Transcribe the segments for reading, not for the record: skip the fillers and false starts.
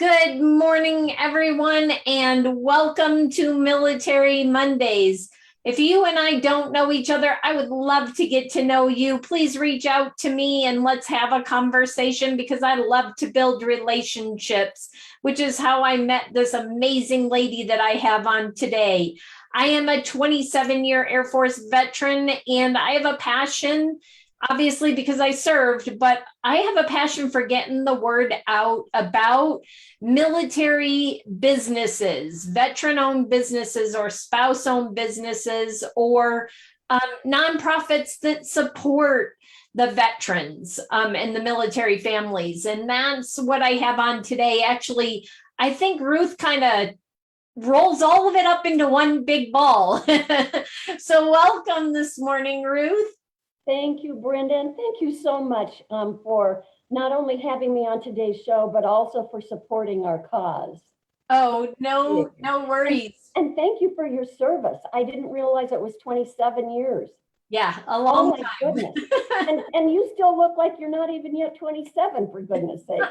Good morning, everyone, and welcome to Military Mondays. If you and I don't know each other, I would love to get to know you. Please reach out to me and let's have a conversation because I love to build relationships, which is how I met this amazing lady that I have on today. I am a 27-year Air Force veteran, and I have a passion, obviously because I served, but I have a passion for getting the word out about military businesses, veteran-owned businesses or spouse-owned businesses or nonprofits that support the veterans and the military families. And that's what I have on today. Actually, I think Ruth kind of rolls all of it up into one big ball. So welcome this morning, Ruth. Thank you, Brenda, and thank you so much for not only having me on today's show, but also for supporting our cause. Oh, no worries. And thank you for your service. I didn't realize it was 27 years. Yeah, a long time. Goodness. and you still look like you're not even yet 27, for goodness sake.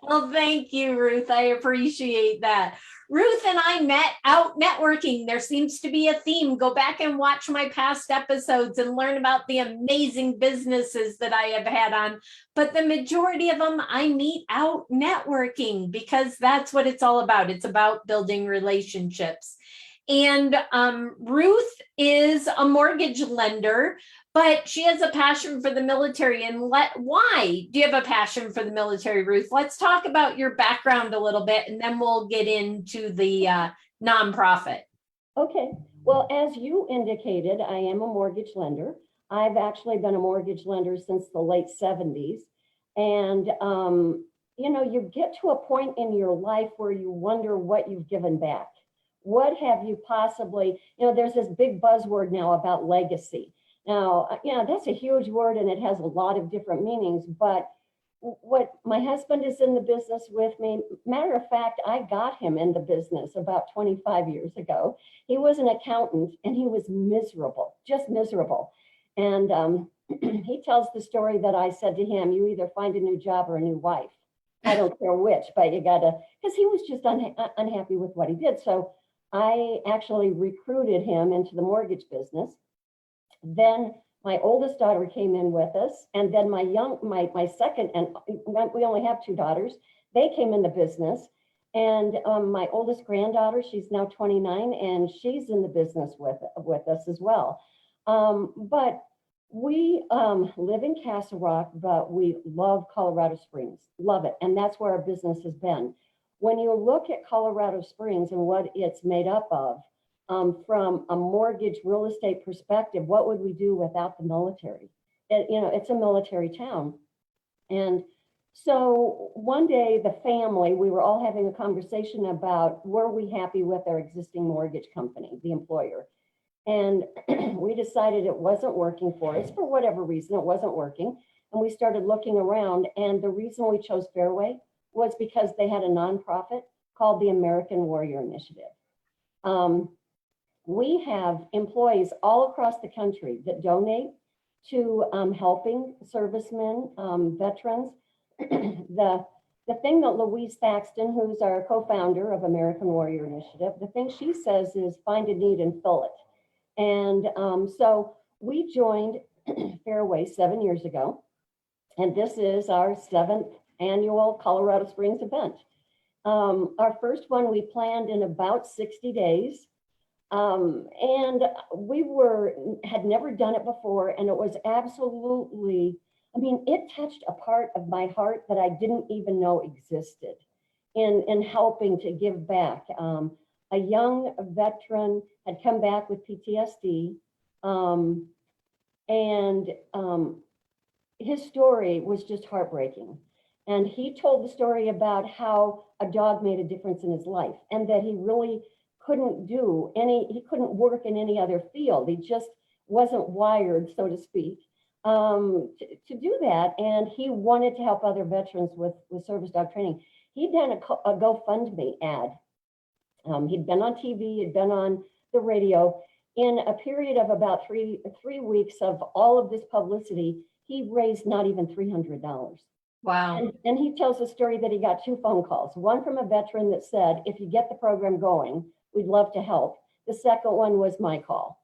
Well, thank you, Ruth. I appreciate that. Ruth and I met out networking. There seems to be a theme. Go back and watch my past episodes and learn about the amazing businesses that I have had on. But the majority of them I meet out networking because that's what it's all about. It's about building relationships. And Ruth is a mortgage lender, but she has a passion for the military. And why do you have a passion for the military, Ruth? Let's talk about your background a little bit, and then we'll get into the nonprofit. Okay. Well, as you indicated, I am a mortgage lender. I've actually been a mortgage lender since the late 70s. And, you get to a point in your life where you wonder what you've given back. What have you possibly, there's this big buzzword now about legacy. Now, that's a huge word and it has a lot of different meanings, but what my husband is in the business with me. Matter of fact, I got him in the business about 25 years ago. He was an accountant and he was miserable, just miserable. And he tells the story that I said to him, you either find a new job or a new wife. I don't care which, but you gotta, because he was just unhappy with what he did. So I actually recruited him into the mortgage business. Then my oldest daughter came in with us, and then my second, and we only have two daughters, they came in the business. And my oldest granddaughter, she's now 29, and she's in the business with us as well. But we live in Castle Rock, but we love Colorado Springs, love it. And that's where our business has been. When you look at Colorado Springs and what it's made up of, from a mortgage real estate perspective, what would we do without the military? It's a military town. And so one day the family, we were all having a conversation about, were we happy with our existing mortgage company, the employer? And we decided it wasn't working for us for whatever reason, it wasn't working. And we started looking around, and the reason we chose Fairway was because they had a nonprofit called the American Warrior Initiative. We have employees all across the country that donate to helping servicemen, veterans. The thing that Louise Thaxton, who's our co-founder of American Warrior Initiative, the thing she says is find a need and fill it. And so we joined Fairway 7 years ago, and this is our 7th annual Colorado Springs event. Our first one we planned in about 60 days. And we had never done it before, and it was absolutely, it touched a part of my heart that I didn't even know existed in helping to give back. A young veteran had come back with PTSD, and his story was just heartbreaking. And he told the story about how a dog made a difference in his life, and that he really he couldn't work in any other field. He just wasn't wired, so to speak, to do that. And he wanted to help other veterans with service dog training. He'd done a GoFundMe ad. He'd been on TV, he'd been on the radio. In a period of about three weeks of all of this publicity, he raised not even $300. Wow. And he tells a story that he got 2 phone calls, one from a veteran that said, if you get the program going, we'd love to help. The second one was my call.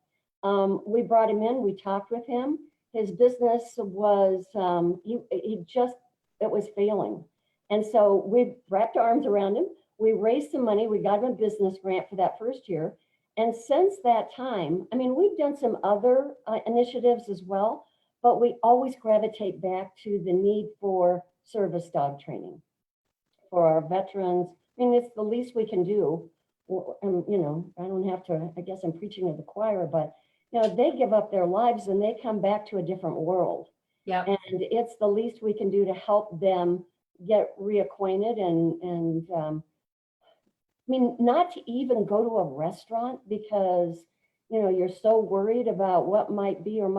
We brought him in, we talked with him. His business was, it was failing. And so we wrapped arms around him. We raised some money. We got him a business grant for that first year. And since that time, I mean, we've done some other initiatives as well, but we always gravitate back to the need for service dog training for our veterans. I mean, it's the least we can do. And, you know, I don't have to, I guess I'm preaching to the choir, but, you know, they give up their lives and they come back to a different world. Yeah. And it's the least we can do to help them get reacquainted and I mean, not to even go to a restaurant because, you know, you're so worried about what might be or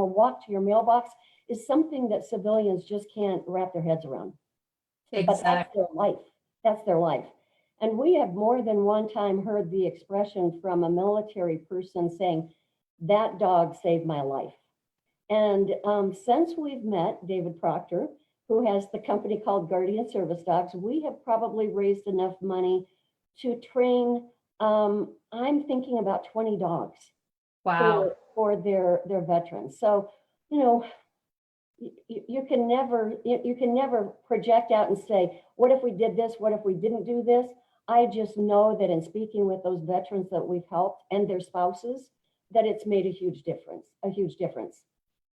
walk to your mailbox is something that civilians just can't wrap their heads around. Exactly. But that's their life. That's their life. And we have more than one time heard the expression from a military person saying, that dog saved my life. And since we've met David Proctor, who has the company called Guardian Service Dogs, we have probably raised enough money to train, I'm thinking about 20 dogs. Wow. For their veterans. So, you know, you can never project out and say, what if we did this? What if we didn't do this? I just know that in speaking with those veterans that we've helped and their spouses, that it's made a huge difference.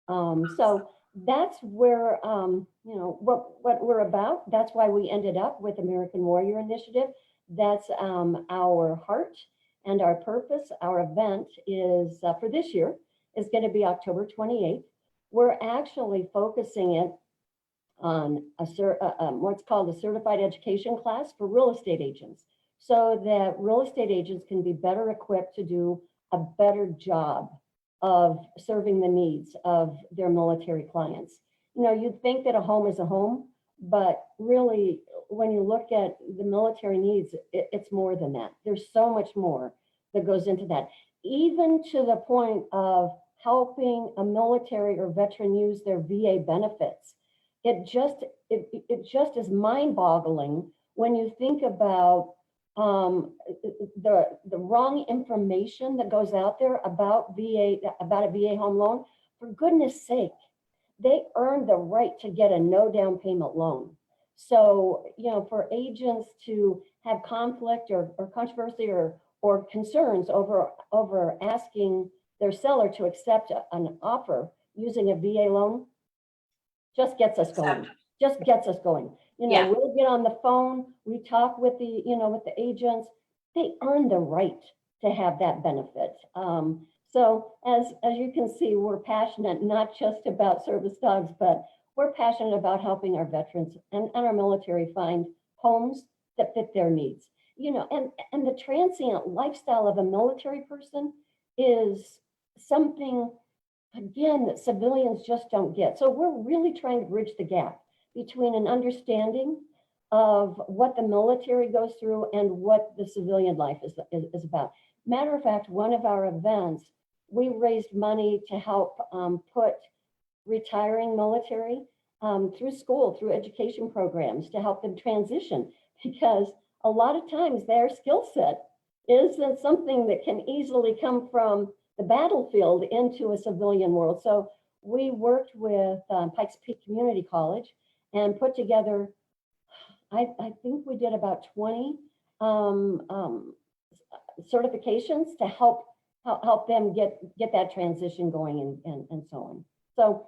So that's where, you know, what we're about. That's why we ended up with American Warrior Initiative. That's our heart and our purpose. Our event is for this year is going to be October 28th. We're actually focusing it on what's called a certified education class for real estate agents, so that real estate agents can be better equipped to do a better job of serving the needs of their military clients. You know, you'd think that a home is a home, but really, when you look at the military needs, it's more than that. There's so much more that goes into that, even to the point of helping a military or veteran use their VA benefits. It just is mind-boggling when you think about the wrong information that goes out there about a VA home loan. For goodness sake, they earn the right to get a no down payment loan. So, you know, for agents to have conflict or controversy or concerns over asking their seller to accept an offer using a VA loan just gets us going. You know, Yeah. We'll get on the phone, we talk with the agents. They earn the right to have that benefit. So as you can see, we're passionate not just about service dogs, but we're passionate about helping our veterans and our military find homes that fit their needs. You know, and the transient lifestyle of a military person is something, again, that civilians just don't get. So we're really trying to bridge the gap between an understanding of what the military goes through and what the civilian life is about. Matter of fact, one of our events, we raised money to help put retiring military through school, through education programs to help them transition, because a lot of times their skill set isn't something that can easily come from the battlefield into a civilian world. So we worked with Pikes Peak Community College and put together, I think we did about 20 certifications to help them get that transition going and so on. So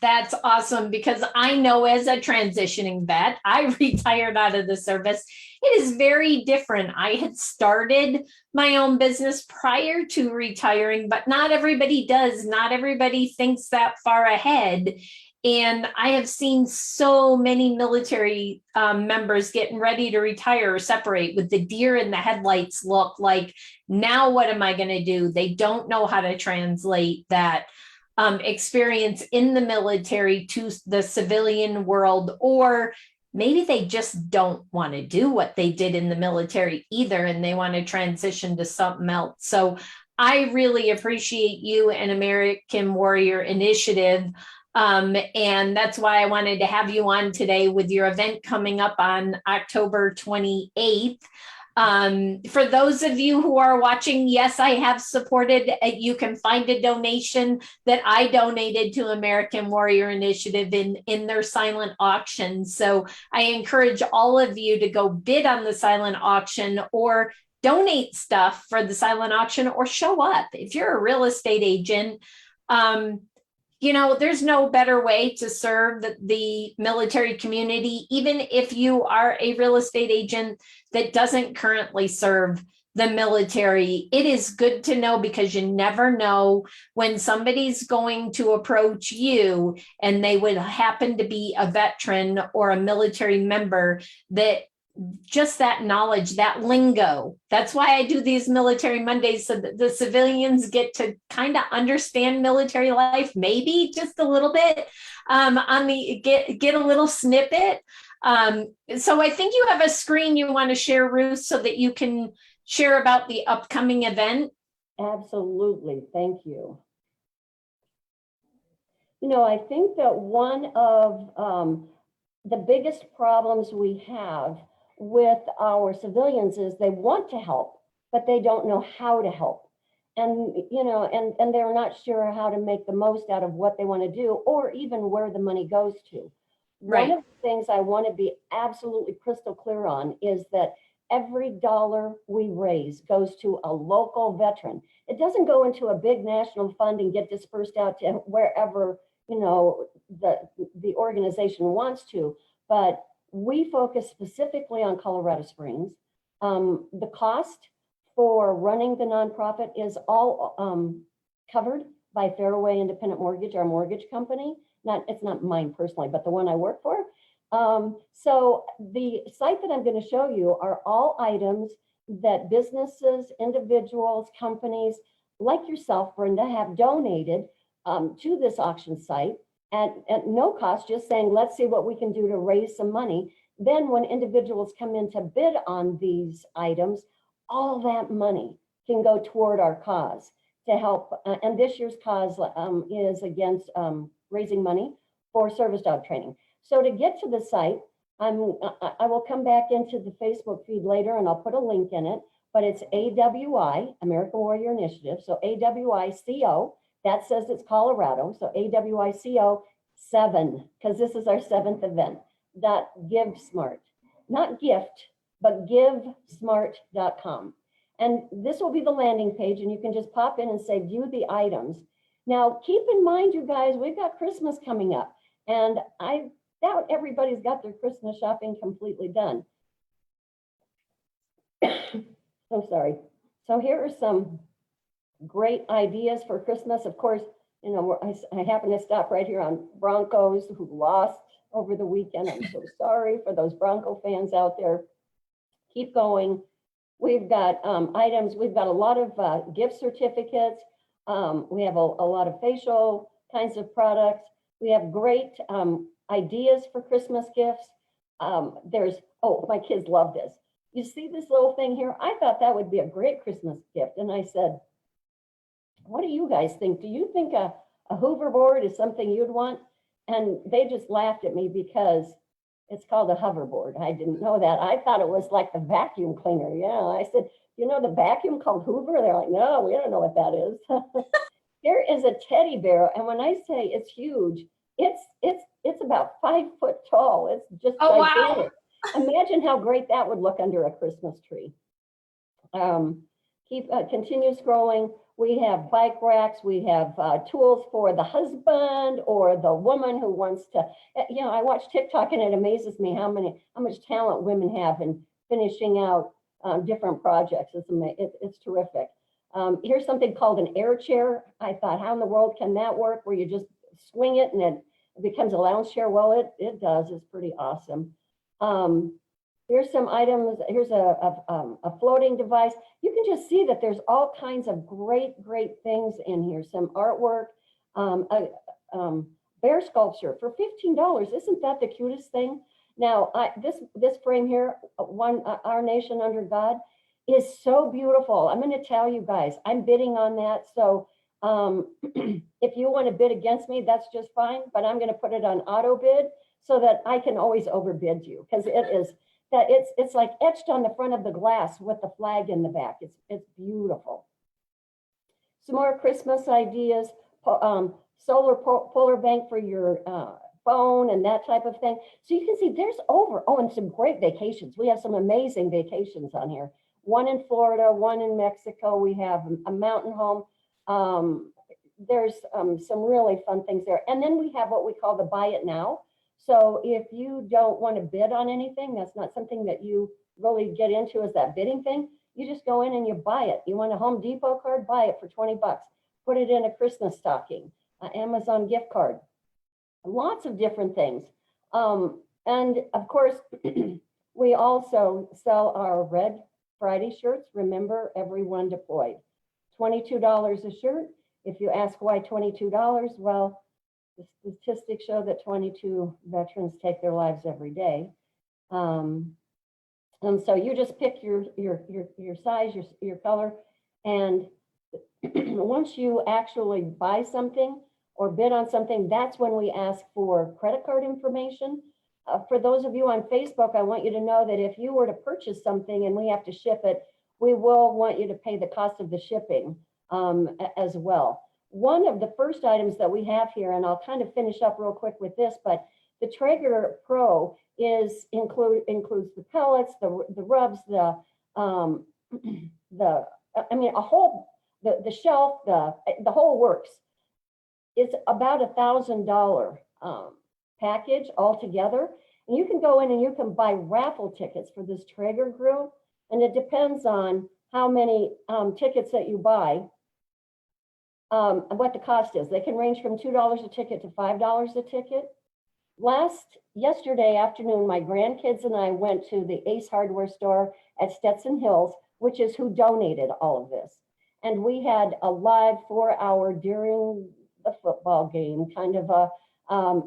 That's awesome, because I know as a transitioning vet, I retired out of the service. It is very different. I had started my own business prior to retiring, but not everybody does. Not everybody thinks that far ahead. And I have seen so many military members getting ready to retire or separate with the deer in the headlights look like, now what am I going to do? They don't know how to translate that experience in the military to the civilian world, or maybe they just don't want to do what they did in the military either, and they want to transition to something else. So I really appreciate you and American Warrior Initiative And that's why I wanted to have you on today with your event coming up on October 28th. For those of you who are watching, yes, I have supported. You can find a donation that I donated to American Warrior Initiative in their silent auction. So I encourage all of you to go bid on the silent auction or donate stuff for the silent auction or show up. If you're a real estate agent, there's no better way to serve the military community, even if you are a real estate agent that doesn't currently serve the military. It is good to know, because you never know when somebody's going to approach you and they would happen to be a veteran or a military member, that just that knowledge, that lingo. That's why I do these Military Mondays, so that the civilians get to kind of understand military life, maybe just a little bit, get a little snippet. So I think you have a screen you want to share, Ruth, so that you can share about the upcoming event. Absolutely. Thank you. I think that one of the biggest problems we have with our civilians is they want to help, but they don't know how to help. And, and they're not sure how to make the most out of what they want to do, or even where the money goes to. Right. One of the things I want to be absolutely crystal clear on is that every dollar we raise goes to a local veteran. It doesn't go into a big national fund and get dispersed out to wherever, the organization wants to, but we focus specifically on Colorado Springs. The cost for running the nonprofit is all covered by Fairway Independent Mortgage, our mortgage company. It's not mine personally, but the one I work for. So the site that I'm going to show you are all items that businesses, individuals, companies like yourself, Brenda, have donated to this auction site at no cost, just saying, let's see what we can do to raise some money. Then when individuals come in to bid on these items, all that money can go toward our cause to help. And this year's cause is against raising money for service dog training. So to get to the site, I will come back into the Facebook feed later and I'll put a link in it, but it's AWI, American Warrior Initiative. So AWICO, that says it's Colorado. So AWICO 7, because this is our 7th event, .GiveSmart, not gift, but givesmart.com. And this will be the landing page, and you can just pop in and say, view the items. Now, keep in mind, you guys, we've got Christmas coming up, and I doubt everybody's got their Christmas shopping completely done. So sorry. So here are some great ideas for Christmas. Of course, I happen to stop right here on Broncos, who lost over the weekend. I'm so sorry for those Bronco fans out there. Keep going. We've got items. We've got a lot of gift certificates. We have a lot of facial kinds of products. We have great ideas for Christmas gifts. My kids love this. You see this little thing here? I thought that would be a great Christmas gift. And I said, what do you guys think? Do you think a hoverboard is something you'd want? And they just laughed at me because it's called a hoverboard. I didn't know that. I thought it was like the vacuum cleaner. Yeah, I said, the vacuum called Hoover? They're like, no, we don't know what that is. Here is a teddy bear. And when I say it's huge, it's about 5 foot tall. It's just gigantic. Wow. Imagine how great that would look under a Christmas tree. Continue scrolling. We have bike racks. We have tools for the husband or the woman who wants to, I watch TikTok and it amazes me how much talent women have in finishing out different projects. It's terrific. Here's something called an air chair. I thought, how in the world can that work, where you just swing it and it becomes a lounge chair? Well, it does. It's pretty awesome. Here's some items. Here's a floating device. You can just see that there's all kinds of great things in here. Some artwork, bear sculpture for $15. Isn't that the cutest thing? Now, this frame here, Our Nation Under God, is so beautiful. I'm going to tell you guys, I'm bidding on that. So If you want to bid against me, that's just fine, but I'm going to put it on auto bid so that I can always overbid you, because it's like etched on the front of the glass with the flag in the back. It's beautiful. Some more Christmas ideas, solar polar bank for your phone and that type of thing. So you can see there's and some great vacations. We have some amazing vacations on here. One in Florida, one in Mexico. We have a mountain home. There's some really fun things there. And then we have what we call the buy it now. So if you don't want to bid on anything, that's not something that you really get into as that bidding thing. You just go in and you buy it. You want a Home Depot card, buy it for 20 bucks. Put it in a Christmas stocking, an Amazon gift card, lots of different things. And of course, we also sell our Red Friday shirts. Remember, everyone deployed. $22 a shirt. If you ask why $22, well, the statistics show that 22 veterans take their lives every day. And so you just pick your size, your color, and once you actually buy something or bid on something, that's when we ask for credit card information. For those of you on Facebook, I want you to know that if you were to purchase something and we have to ship it, we will want you to pay the cost of the shipping as well. One of the first items that we have here, and I'll kind of finish up real quick with this, but the Traeger Pro includes the pellets, the rubs, the shelf, the whole works. It's about $1,000 package altogether. And you can go in and you can buy raffle tickets for this Traeger grill. And it depends on how many tickets that you buy, what the cost is. They can range from $2 a ticket to $5 a ticket. Yesterday afternoon, my grandkids and I went to the Ace Hardware store at Stetson Hills, which is who donated all of this. And we had a live 4-hour during the football game kind of a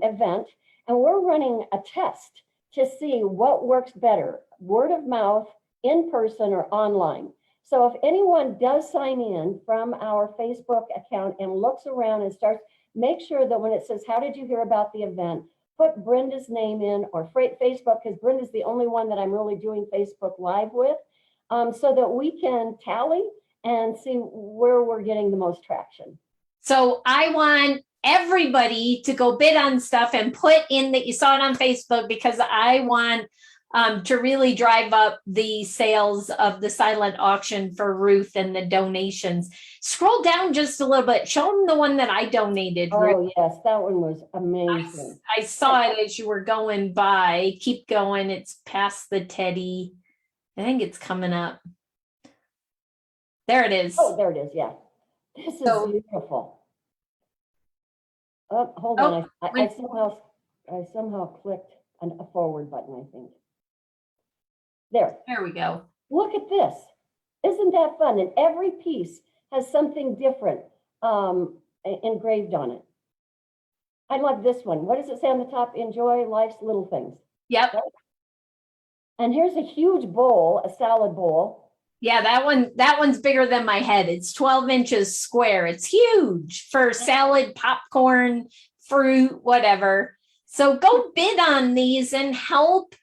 event. And we're running a test to see what works better, word of mouth, in person, or online. So if anyone does sign in from our Facebook account and looks around and starts, make sure that when it says, how did you hear about the event? Put Brenda's name in, or Facebook, because Brenda's the only one that I'm really doing Facebook Live with, so that we can tally and see where we're getting the most traction. So I want everybody to go bid on stuff and put in that you saw it on Facebook, because I want to really drive up the sales of the silent auction for Ruth and the donations. Scroll down just a little bit. Show them the one that I donated, Oh, Ruth. yes, that one was amazing. I saw it as you were going by. Keep going. It's past the teddy. I think it's coming up. There it is. Oh, there it is. Yeah. This is beautiful. Oh, hold on. I somehow clicked a forward button, I think. There we go. Look at this. Isn't that fun? And every piece has something different engraved on it. I love this one. What does it say on the top? Enjoy life's little things. Yep. Right? And here's a huge bowl, a salad bowl. Yeah, that one's bigger than my head. It's 12 inches square. It's huge for salad, popcorn, fruit, whatever. So go bid on these and help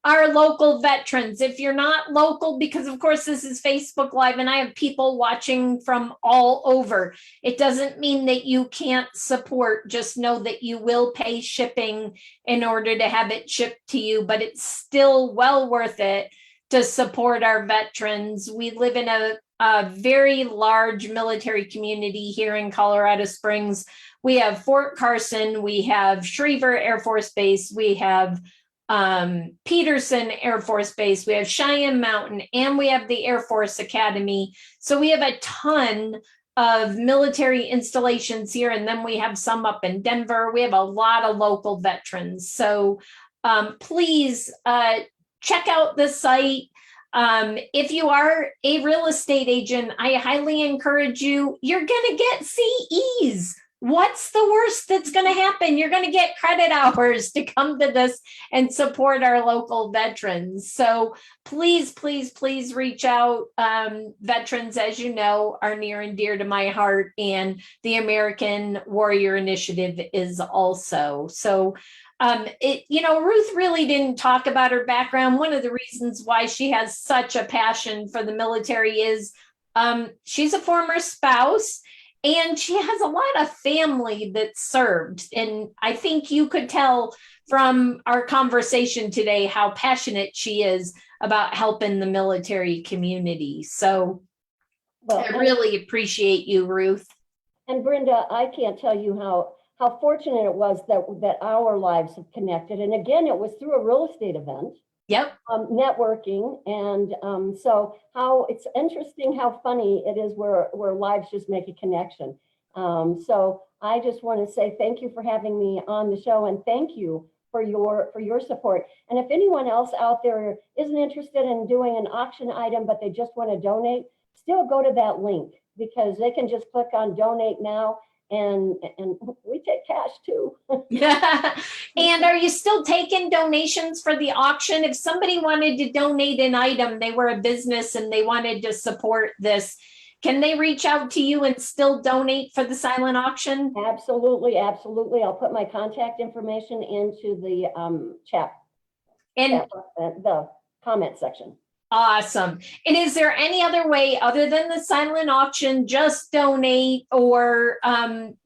our local veterans. If you're not local, because of course this is Facebook Live and I have people watching from all over, it doesn't mean that you can't support. Just know that you will pay shipping in order to have it shipped to you, but it's still well worth it to support our veterans. We live in a very large military community here in Colorado Springs. We have Fort Carson, we have Schriever Air Force Base, we have Peterson Air Force Base, we have Cheyenne Mountain, and we have the Air Force Academy. So we have a ton of military installations here, and then we have some up in Denver. We have a lot of local veterans. So please check out the site. If you are a real estate agent, I highly encourage you, you're going to get CEs. what's the worst that's going to happen? You're going to get credit hours to come to this and support our local veterans. So please, please, please reach out. Veterans, as you know, are near and dear to my heart, and the American Warrior Initiative is also. So Ruth really didn't talk about her background. One of the reasons why she has such a passion for the military is she's a former spouse, and she has a lot of family that served. And I think you could tell from our conversation today how passionate she is about helping the military community. So I really appreciate you, Ruth. And Brenda, I can't tell you how fortunate it was that our lives have connected. And again, it was through a real estate event. Yep. Networking. And so how it's interesting how funny it is where lives just make a connection. So I just want to say thank you for having me on the show, and thank you for your support. And if anyone else out there isn't interested in doing an auction item, but they just want to donate, still go to that link, because they can just click on donate now. And we take cash too. Yeah. And are you still taking donations for the auction? If somebody wanted to donate an item, they were a business and they wanted to support this, can they reach out to you and still donate for the silent auction? Absolutely, absolutely. I'll put my contact information into the chat and the comment section. Awesome. And is there any other way other than the silent auction, just donate or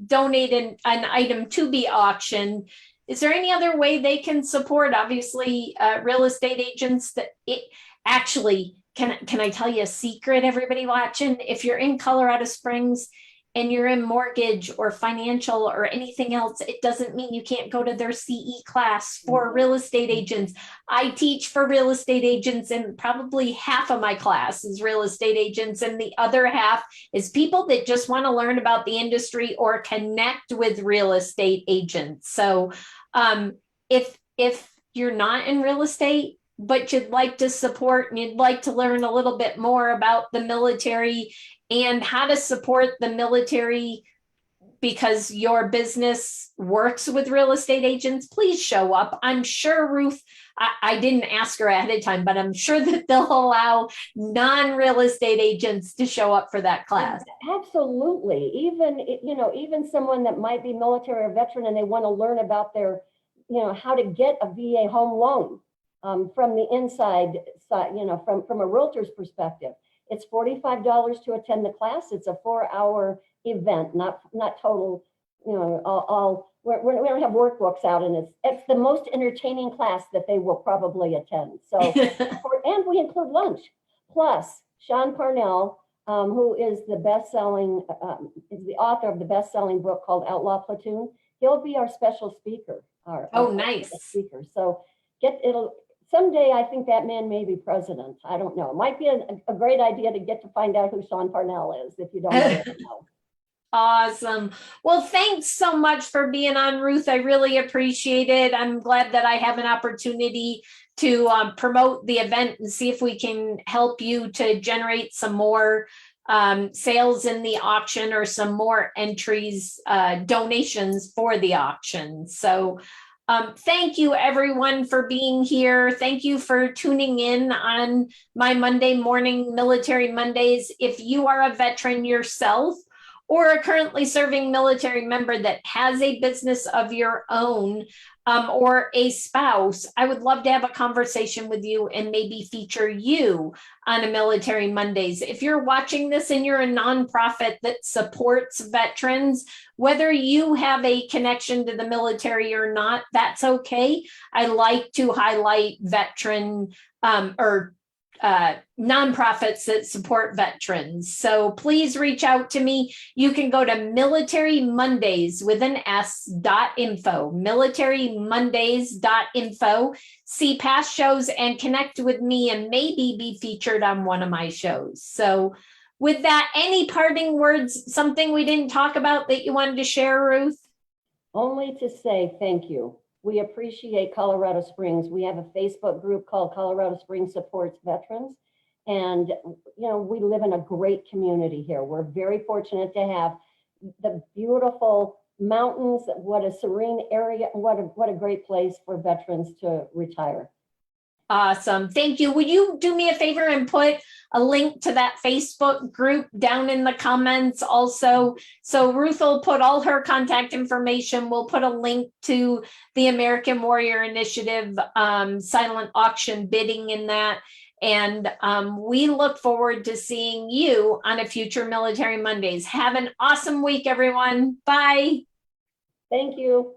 donate an item to be auctioned? Is there any other way they can support? Obviously, real estate agents that actually, can I tell you a secret, everybody watching? If you're in Colorado Springs and you're in mortgage or financial or anything else, it doesn't mean you can't go to their CE class for real estate agents. I teach for real estate agents, and probably half of my class is real estate agents, and the other half is people that just want to learn about the industry or connect with real estate agents. So if you're not in real estate, but you'd like to support and you'd like to learn a little bit more about the military and how to support the military because your business works with real estate agents, please show up. I'm sure Ruth, I didn't ask her ahead of time, but I'm sure that they'll allow non-real estate agents to show up for that class. Absolutely. Even someone that might be military or veteran and they want to learn about their, how to get a VA home loan from the inside side, from a realtor's perspective. It's $45 to attend the class. It's a 4-hour event, not total, we don't have workbooks out, and it's the most entertaining class that they will probably attend. So, and we include lunch. Plus, Sean Parnell, who is the is the author of the best-selling book called Outlaw Platoon. He'll be our special speaker. Our nice speaker. So someday I think that man may be president. I don't know. It might be a great idea to get to find out who Sean Parnell is if you don't know. Awesome. Well, thanks so much for being on, Ruth. I really appreciate it. I'm glad that I have an opportunity to promote the event and see if we can help you to generate some more sales in the auction or some more entries, donations for the auction. So thank you everyone for being here. Thank you for tuning in on my Monday morning Military Mondays. If you are a veteran yourself or a currently serving military member that has a business of your own, or a spouse, I would love to have a conversation with you and maybe feature you on a Military Mondays. If you're watching this and you're a nonprofit that supports veterans, whether you have a connection to the military or not, that's okay. I like to highlight veteran or nonprofits that support veterans. So please reach out to me. You can go to militarymondays with an s.info, militarymondays.info, see past shows and connect with me and maybe be featured on one of my shows. So with that, any parting words, something we didn't talk about that you wanted to share, Ruth? Only to say thank you. We appreciate Colorado Springs. We have a Facebook group called Colorado Springs Supports Veterans. And, we live in a great community here. We're very fortunate to have the beautiful mountains, what a serene area, what a great place for veterans to retire. Awesome. Thank you. Would you do me a favor and put a link to that Facebook group down in the comments also? So Ruth will put all her contact information. We'll put a link to the American Warrior Initiative silent auction bidding in that. And we look forward to seeing you on a future Military Mondays. Have an awesome week, everyone. Bye. Thank you.